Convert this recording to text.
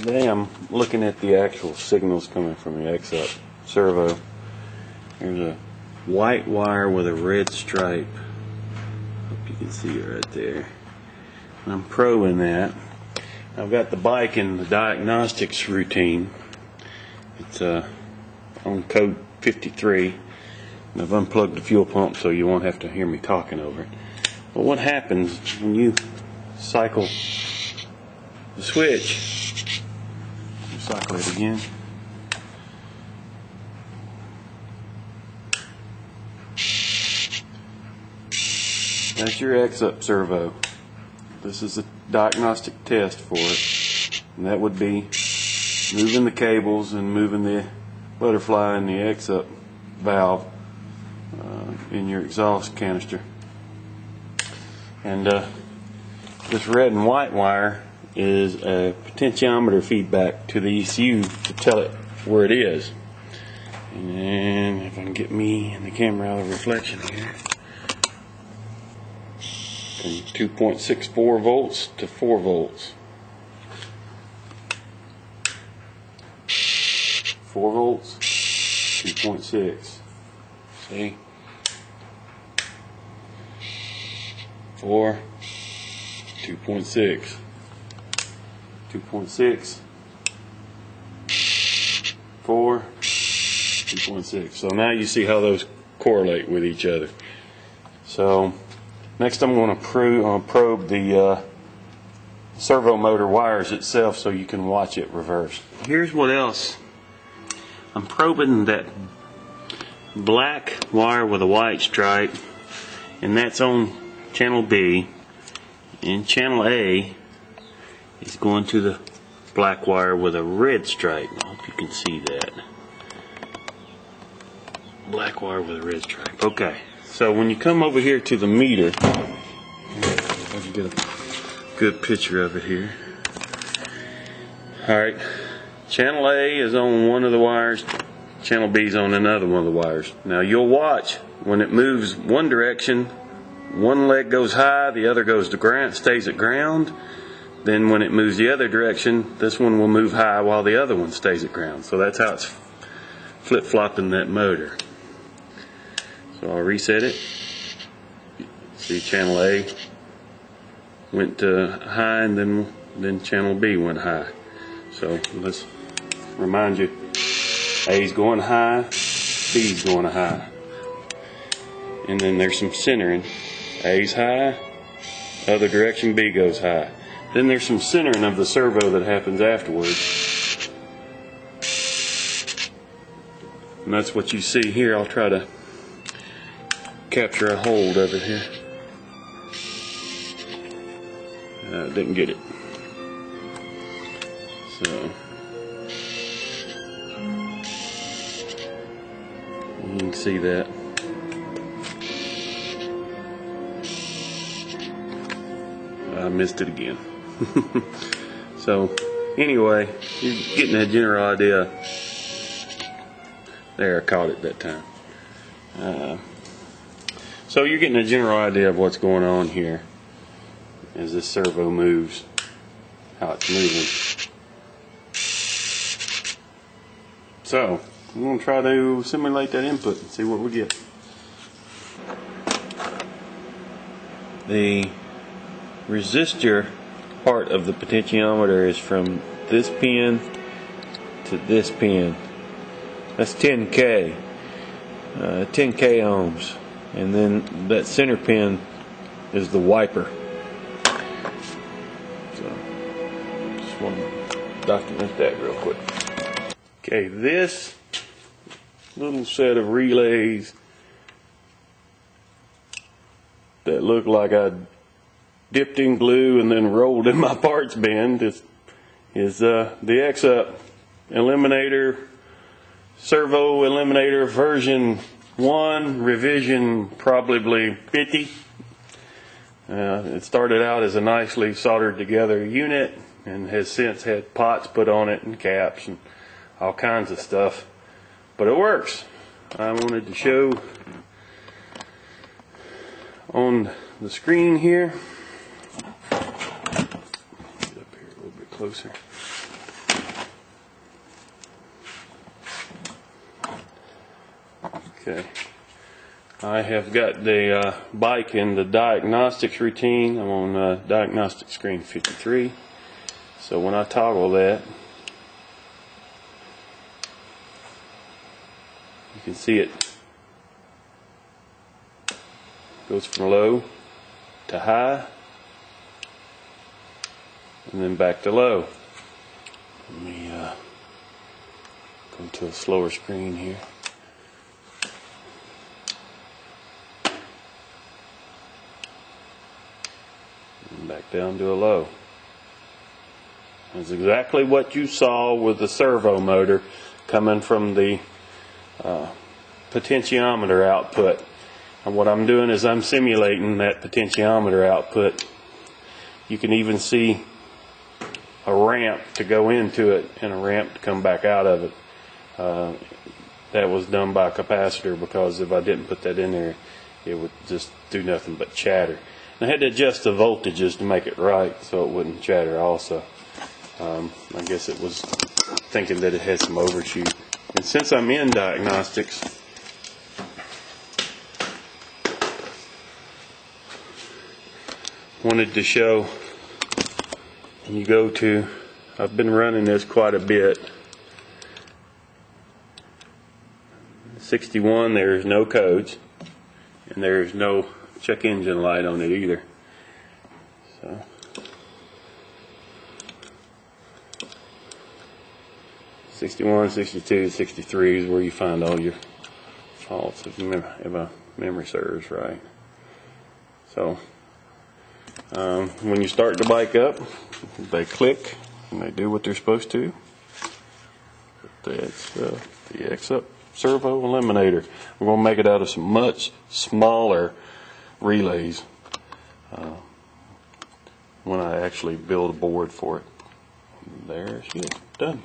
Today I'm looking at the actual signals coming from the EXUP servo. There's a white wire with a red stripe. Hope you can see it right there. I'm probing that. I've got the bike in the diagnostics routine. It's on code 53. And I've unplugged the fuel pump so you won't have to hear me talking over it. But what happens when you cycle the switch? Cycle it again. That's your EXUP servo. This is a diagnostic test for it, and that would be moving the cables and moving the butterfly and the EXUP valve in your exhaust canister. And this red and white wire is a potentiometer feedback to the ECU to tell it where it is. And if I can get me and the camera out of reflection here, from 2.64 volts to 4 volts. 4 volts, 2.6. See? 4, 2.6. 2.6, 4, 2.6. So now you see how those correlate with each other. So next I'm going to probe the servo motor wires itself so you can watch it reverse. Here's what else. I'm probing that black wire with a white stripe, and that's on channel B, and channel A is going to the black wire with a red stripe. I hope you can see that. Black wire with a red stripe. Okay, so when you come over here to the meter, if I can get a good picture of it here. Alright, channel A is on one of the wires, channel B is on another one of the wires. Now you'll watch when it moves one direction, one leg goes high, the other goes to ground, stays at ground. Then when it moves the other direction, this one will move high while the other one stays at ground. So that's how it's flip-flopping that motor. So I'll reset it. See, channel A went to high, and then channel B went high. So let's remind you, A's going high, B's going high. And then there's some centering. A's high, other direction, B goes high. Then there's some centering of the servo that happens afterwards. And that's what you see here. I'll try to capture a hold of it here. Didn't get it. So you can see that. I missed it again. So anyway, you're getting a general idea. There, I caught it that time. So you're getting a general idea of what's going on here as this servo moves, how it's moving. So I'm going to try to simulate that input and see what we get. The resistor part of the potentiometer is from this pin to this pin. That's 10K, 10K ohms, and then that center pin is the wiper. So just want to document that real quick. Okay, this little set of relays that look like I dipped in glue and then rolled in my parts bin is the EXUP eliminator, servo eliminator version 1, revision probably 50. It started out as a nicely soldered together unit and has since had pots put on it and caps and all kinds of stuff, but it works. I wanted to show on the screen here. Get up here a little bit closer. Okay, I have got the bike in the diagnostics routine. I'm on diagnostic screen 53. So when I toggle that, you can see it goes from low to high and then back to low. Let me go to a slower screen here. And back down to a low. That's exactly what you saw with the servo motor coming from the potentiometer output. And what I'm doing is I'm simulating that potentiometer output. You can even see a ramp to go into it and a ramp to come back out of it. That was done by a capacitor, because if I didn't put that in there, it would just do nothing but chatter. And I had to adjust the voltages to make it right so it wouldn't chatter also. I guess it was thinking that it had some overshoot. And since I'm in diagnostics, wanted to show, when you go to, I've been running this quite a bit. 61, there's no codes, and there's no check engine light on it either. So 61, 62, 63 is where you find all your faults, if my memory serves right. So when you start the bike up, they click and they do what they're supposed to. That's the EXUP servo eliminator. We're going to make it out of some much smaller relays when I actually build a board for it. There she is, done.